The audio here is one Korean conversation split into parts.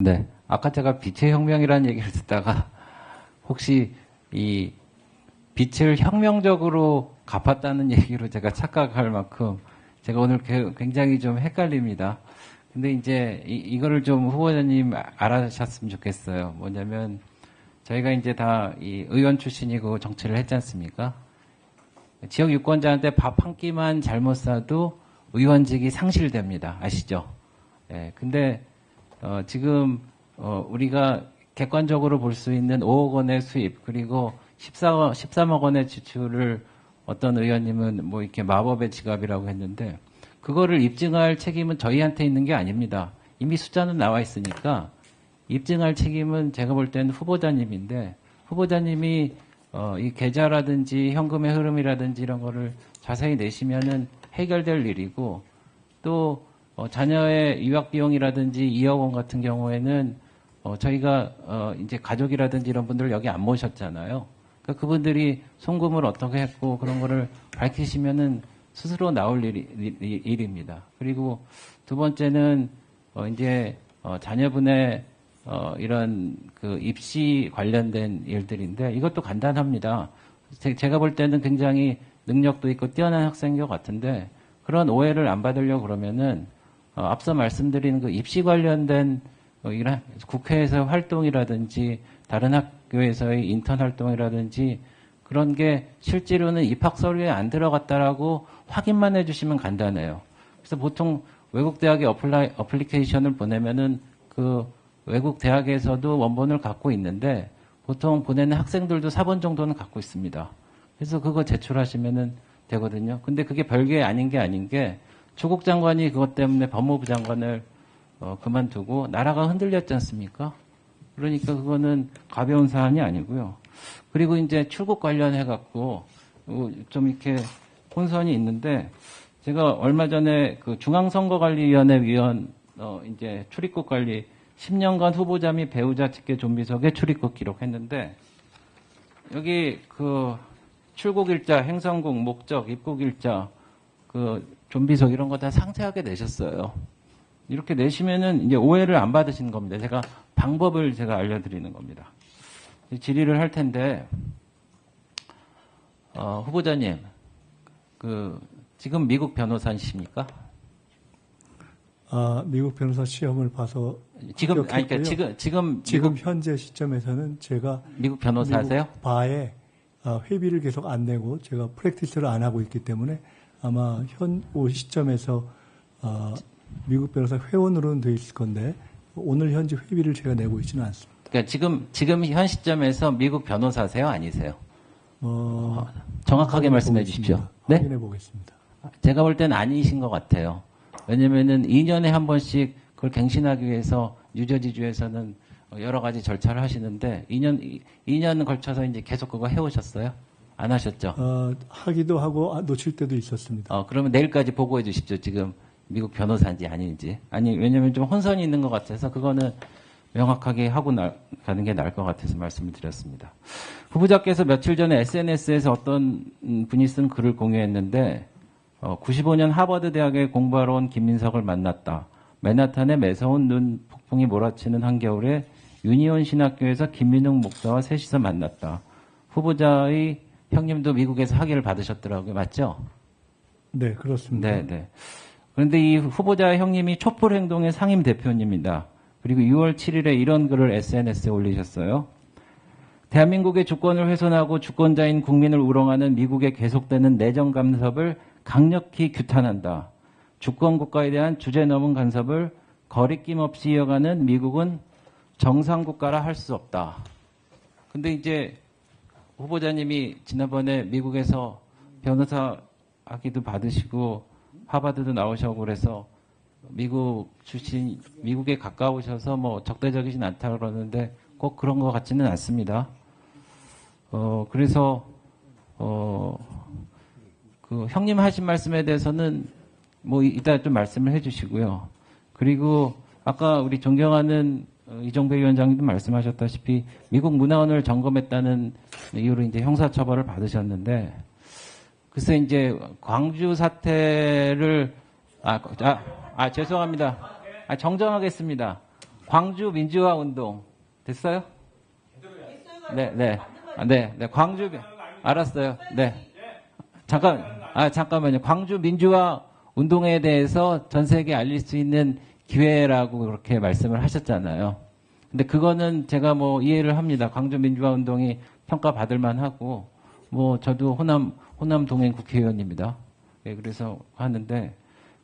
네. 아까 제가 빛의 혁명이라는 얘기를 듣다가 혹시 이 빛을 혁명적으로 갚았다는 얘기로 제가 착각할 만큼 제가 오늘 굉장히 좀 헷갈립니다. 근데 이제 이거를 좀 후보자님 알아셨으면 좋겠어요. 뭐냐면 저희가 이제 다 이 의원 출신이고 정치를 했지 않습니까? 지역 유권자한테 밥 한 끼만 잘못 사도 의원직이 상실됩니다. 아시죠? 예. 근데 지금 우리가 객관적으로 볼 수 있는 5억 원의 수입 그리고 13억 원의 지출을 어떤 의원님은 뭐 이렇게 마법의 지갑이라고 했는데 그거를 입증할 책임은 저희한테 있는 게 아닙니다. 이미 숫자는 나와 있으니까 입증할 책임은 제가 볼 때는 후보자님인데 후보자님이 이 계좌라든지 현금의 흐름이라든지 이런 거를 자세히 내시면은 해결될 일이고 또 자녀의 유학 비용이라든지 2억 원 같은 경우에는 저희가 이제 가족이라든지 이런 분들을 여기 안 모셨잖아요. 그러니까 그분들이 송금을 어떻게 했고 그런 거를 밝히시면은 스스로 나올 일입니다. 그리고 두 번째는 이제 자녀분의 이런 그 입시 관련된 일들인데 이것도 간단합니다. 제가 볼 때는 굉장히 능력도 있고 뛰어난 학생인 것 같은데 그런 오해를 안 받으려고 그러면은 앞서 말씀드린 그 입시 관련된 이런 국회에서 활동이라든지 다른 학교에서의 인턴 활동이라든지 그런 게 실제로는 입학 서류에 안 들어갔다라고 확인만 해주시면 간단해요. 그래서 보통 외국 대학에 어플리케이션을 보내면은 그 외국 대학에서도 원본을 갖고 있는데 보통 보내는 학생들도 4번 정도는 갖고 있습니다. 그래서 그거 제출하시면은 되거든요. 근데 그게 별게 아닌 게 조국 장관이 그것 때문에 법무부 장관을 그만두고 나라가 흔들렸지 않습니까? 그러니까 그거는 가벼운 사안이 아니고요. 그리고 이제 출국 관련해 갖고 좀 이렇게 혼선이 있는데 제가 얼마 전에 그 중앙선거관리위원회 위원 이제 출입국 관리 10년간 후보자 및 배우자 직계 좀비석에 출입국 기록했는데 여기 그 출국 일자, 행성국, 목적, 입국 일자, 그 좀비석 이런 거 다 상세하게 내셨어요. 이렇게 내시면은 이제 오해를 안 받으시는 겁니다. 제가 방법을 제가 알려드리는 겁니다. 질의를 할 텐데 후보자님, 그 지금 미국 변호사이십니까? 미국 변호사 시험을 봐서 지금 합격했고요. 그러니까 지금 지금 현재 시점에서는 제가 미국 변호사세요? 미국 바에 회비를 계속 안 내고 제가 프랙티스를 안 하고 있기 때문에 아마 현 시점에서 미국 변호사 회원으로는 돼 있을 건데 오늘 현재 회비를 제가 내고 있지는 않습니다. 그러니까 지금 현 시점에서 미국 변호사세요, 아니세요? 정확하게 말씀해 주십시오. 네? 확인해 보겠습니다. 제가 볼 땐 아니신 것 같아요. 왜냐면은 2년에 한 번씩 그걸 갱신하기 위해서 뉴저지주에서는 여러 가지 절차를 하시는데 2년 걸쳐서 이제 계속 그거 해오셨어요? 안 하셨죠? 하기도 하고 놓칠 때도 있었습니다. 그러면 내일까지 보고해 주십시오. 지금 미국 변호사인지 아닌지. 아니, 왜냐면 좀 혼선이 있는 것 같아서 그거는 명확하게 하고 가는 게 나을 것 같아서 말씀을 드렸습니다. 후보자께서 며칠 전에 SNS에서 어떤 분이 쓴 글을 공유했는데 95년 하버드 대학에 공부하러 온 김민석을 만났다. 맨하탄의 매서운 눈 폭풍이 몰아치는 한겨울에 유니온 신학교에서 김민웅 목사와 셋이서 만났다. 후보자의 형님도 미국에서 학위를 받으셨더라고요. 맞죠? 네, 그렇습니다. 네. 그런데 이 후보자의 형님이 촛불 행동의 상임 대표님입니다. 그리고 6월 7일에 이런 글을 SNS에 올리셨어요. 대한민국의 주권을 훼손하고 주권자인 국민을 우롱하는 미국의 계속되는 내정 간섭을 강력히 규탄한다. 주권 국가에 대한 주제 넘은 간섭을 거리낌 없이 이어가는 미국은 정상 국가라 할 수 없다. 근데 이제 후보자님이 지난번에 미국에서 변호사 학위도 받으시고 하버드도 나오셔고 그래서 미국 출신, 미국에 가까우셔서 뭐 적대적이진 않다 그러는데 꼭 그런 것 같지는 않습니다. 그래서 그 형님 하신 말씀에 대해서는 뭐 이따 좀 말씀을 해주시고요. 그리고 아까 우리 존경하는 이종배 위원장님도 말씀하셨다시피 미국 문화원을 점검했다는 이유로 이제 형사처벌을 받으셨는데 글쎄 이제 광주 사태를 죄송합니다. 정정하겠습니다. 광주 민주화 운동 됐어요? 네, 네. 네, 네. 광주 알았어요. 네. 잠깐만요. 광주 민주화 운동에 대해서 전 세계에 알릴 수 있는 기회라고 그렇게 말씀을 하셨잖아요. 근데 그거는 제가 뭐 이해를 합니다. 광주 민주화 운동이 평가받을 만하고, 뭐 저도 호남 동행 국회의원입니다. 네, 그래서 하는데,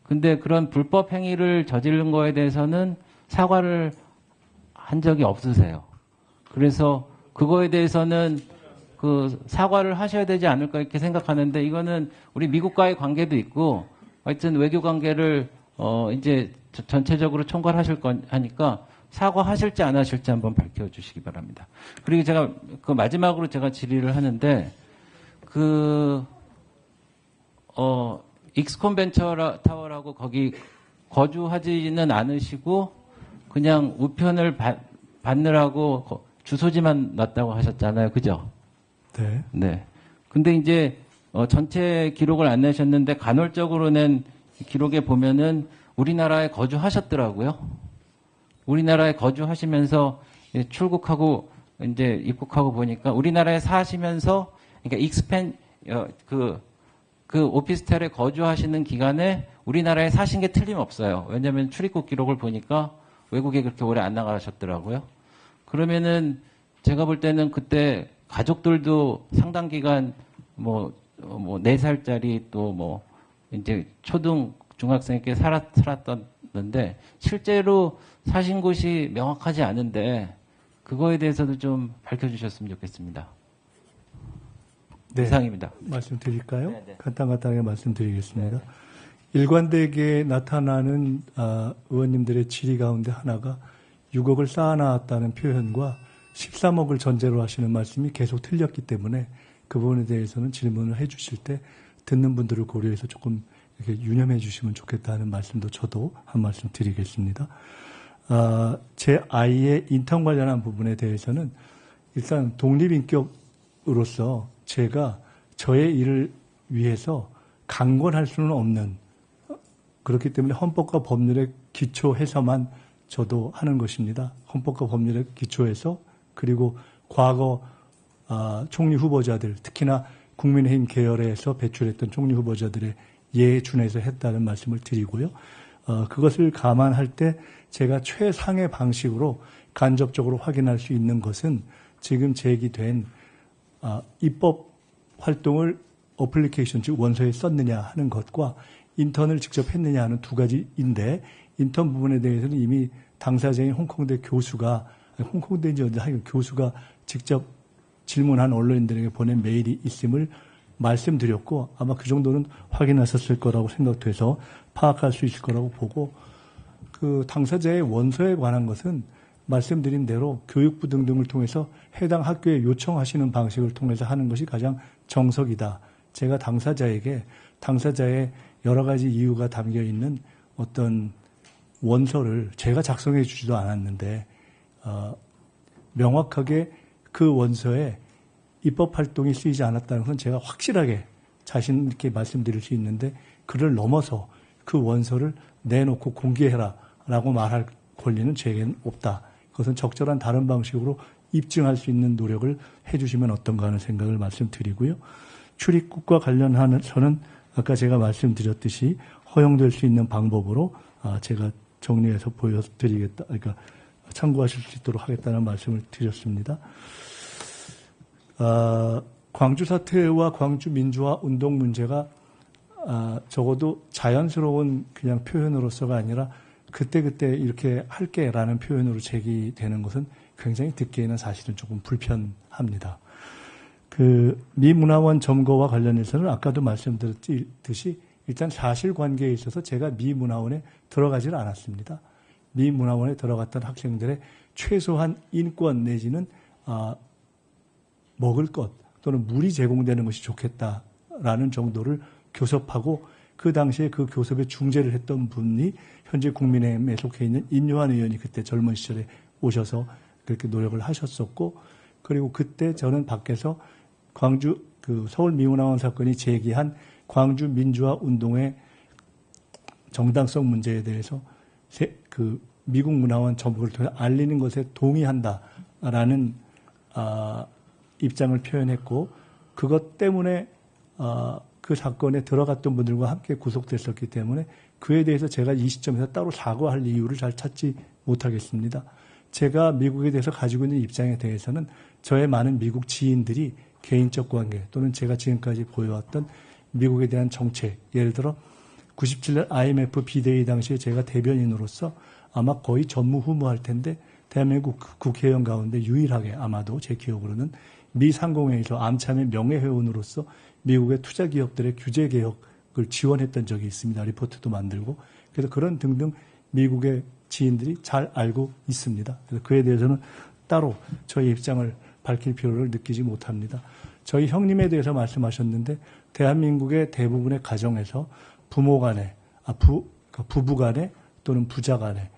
근데 그런 불법 행위를 저지른 거에 대해서는 사과를 한 적이 없으세요. 그래서 그거에 대해서는 그 사과를 하셔야 되지 않을까 이렇게 생각하는데, 이거는 우리 미국과의 관계도 있고, 하여튼 외교 관계를 이제 전체적으로 총괄하실 거니까 사과하실지 안 하실지 한번 밝혀주시기 바랍니다. 그리고 제가 그 마지막으로 제가 질의를 하는데, 익스콘 벤처 타워라고 거기 거주하지는 않으시고 그냥 우편을 받느라고 주소지만 놨다고 하셨잖아요. 그죠? 네. 네. 근데 이제 전체 기록을 안 내셨는데 간헐적으로 낸 기록에 보면은 우리나라에 거주하셨더라고요. 우리나라에 거주하시면서 출국하고 이제 입국하고 보니까 우리나라에 사시면서 그러니까 그 오피스텔에 거주하시는 기간에 우리나라에 사신 게 틀림없어요. 왜냐하면 출입국 기록을 보니까 외국에 그렇게 오래 안 나가셨더라고요. 그러면은 제가 볼 때는 그때 가족들도 상당 기간 뭐 4살짜리 또 뭐 이제 초등 중학생께 살았던데 실제로 사신 곳이 명확하지 않은데 그거에 대해서도 좀 밝혀주셨으면 좋겠습니다. 네. 이상입니다. 말씀드릴까요? 네. 간단하게 말씀드리겠습니다. 일관되게 나타나는 의원님들의 질의 가운데 하나가 6억을 쌓아놨다는 표현과 13억을 전제로 하시는 말씀이 계속 틀렸기 때문에 그 부분에 대해서는 질문을 해 주실 때 듣는 분들을 고려해서 조금 이렇게 유념해 주시면 좋겠다는 말씀도 저도 한 말씀 드리겠습니다. 제 아이의 인턴 관련한 부분에 대해서는 일단 독립인격으로서 제가 저의 일을 위해서 강권할 수는 없는, 그렇기 때문에 헌법과 법률에 기초해서만 저도 하는 것입니다. 헌법과 법률에 기초해서, 그리고 과거 총리 후보자들, 특히나 국민의힘 계열에서 배출했던 총리 후보자들의 예에 준해서 했다는 말씀을 드리고요. 그것을 감안할 때 제가 최상의 방식으로 간접적으로 확인할 수 있는 것은 지금 제기된 입법 활동을 어플리케이션, 즉 원서에 썼느냐 하는 것과 인턴을 직접 했느냐 하는 두 가지인데, 인턴 부분에 대해서는 이미 당사자인 홍콩대 교수가, 홍콩대인지 어디 하여간 교수가 직접 질문한 언론인들에게 보낸 메일이 있음을 말씀드렸고, 아마 그 정도는 확인하셨을 거라고 생각돼서 파악할 수 있을 거라고 보고, 그 당사자의 원서에 관한 것은 말씀드린 대로 교육부 등등을 통해서 해당 학교에 요청하시는 방식을 통해서 하는 것이 가장 정석이다. 제가 당사자에게 당사자의 여러 가지 이유가 담겨 있는 어떤 원서를 제가 작성해 주지도 않았는데 명확하게 그 원서에 입법 활동이 쓰이지 않았다는 건 제가 확실하게 자신 있게 말씀드릴 수 있는데, 그를 넘어서 그 원서를 내놓고 공개해라라고 말할 권리는 제게는 없다. 그것은 적절한 다른 방식으로 입증할 수 있는 노력을 해주시면 어떤가 하는 생각을 말씀드리고요. 출입국과 관련해서는 아까 제가 말씀드렸듯이 허용될 수 있는 방법으로 제가 정리해서 보여드리겠다, 그러니까 참고하실 수 있도록 하겠다는 말씀을 드렸습니다. 광주 사태와 광주 민주화 운동 문제가 적어도 자연스러운 그냥 표현으로서가 아니라 그때그때 이렇게 할게라는 표현으로 제기되는 것은 굉장히 듣기에는 사실은 조금 불편합니다. 그 미문화원 점거와 관련해서는 아까도 말씀드렸듯이 일단 사실관계에 있어서 제가 미문화원에 들어가지는 않았습니다. 미문화원에 들어갔던 학생들의 최소한 인권 내지는 먹을 것 또는 물이 제공되는 것이 좋겠다라는 정도를 교섭하고, 그 당시에 그 교섭에 중재를 했던 분이 현재 국민의힘에 속해 있는 인요한 의원이 그때 젊은 시절에 오셔서 그렇게 노력을 하셨었고, 그리고 그때 저는 밖에서 광주 그 서울 미문화원 사건이 제기한 광주 민주화 운동의 정당성 문제에 대해서 미국 문화원 전북을 통해 알리는 것에 동의한다라는 입장을 표현했고 그것 때문에 그 사건에 들어갔던 분들과 함께 구속됐었기 때문에 그에 대해서 제가 이 시점에서 따로 사과할 이유를 잘 찾지 못하겠습니다. 제가 미국에 대해서 가지고 있는 입장에 대해서는 저의 많은 미국 지인들이 개인적 관계 또는 제가 지금까지 보여왔던 미국에 대한 정책, 예를 들어 97년 IMF 비대위 당시에 제가 대변인으로서 아마 거의 전무후무할 텐데 대한민국 국회의원 가운데 유일하게 아마도 제 기억으로는 미 상공회의에서 암참의 명예회원으로서 미국의 투자 기업들의 규제 개혁을 지원했던 적이 있습니다. 리포트도 만들고. 그래서 그런 등등 미국의 지인들이 잘 알고 있습니다. 그래서 그에 대해서는 따로 저희 입장을 밝힐 필요를 느끼지 못합니다. 저희 형님에 대해서 말씀하셨는데 대한민국의 대부분의 가정에서 부모 간에, 부부 간에 또는 부자 간에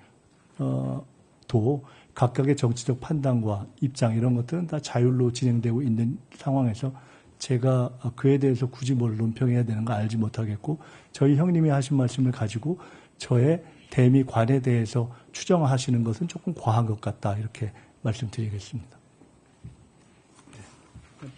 또 각각의 정치적 판단과 입장 이런 것들은 다 자율로 진행되고 있는 상황에서 제가 그에 대해서 굳이 뭘 논평해야 되는가 알지 못하겠고 저희 형님이 하신 말씀을 가지고 저의 대미 관에 대해서 추정하시는 것은 조금 과한 것 같다 이렇게 말씀드리겠습니다.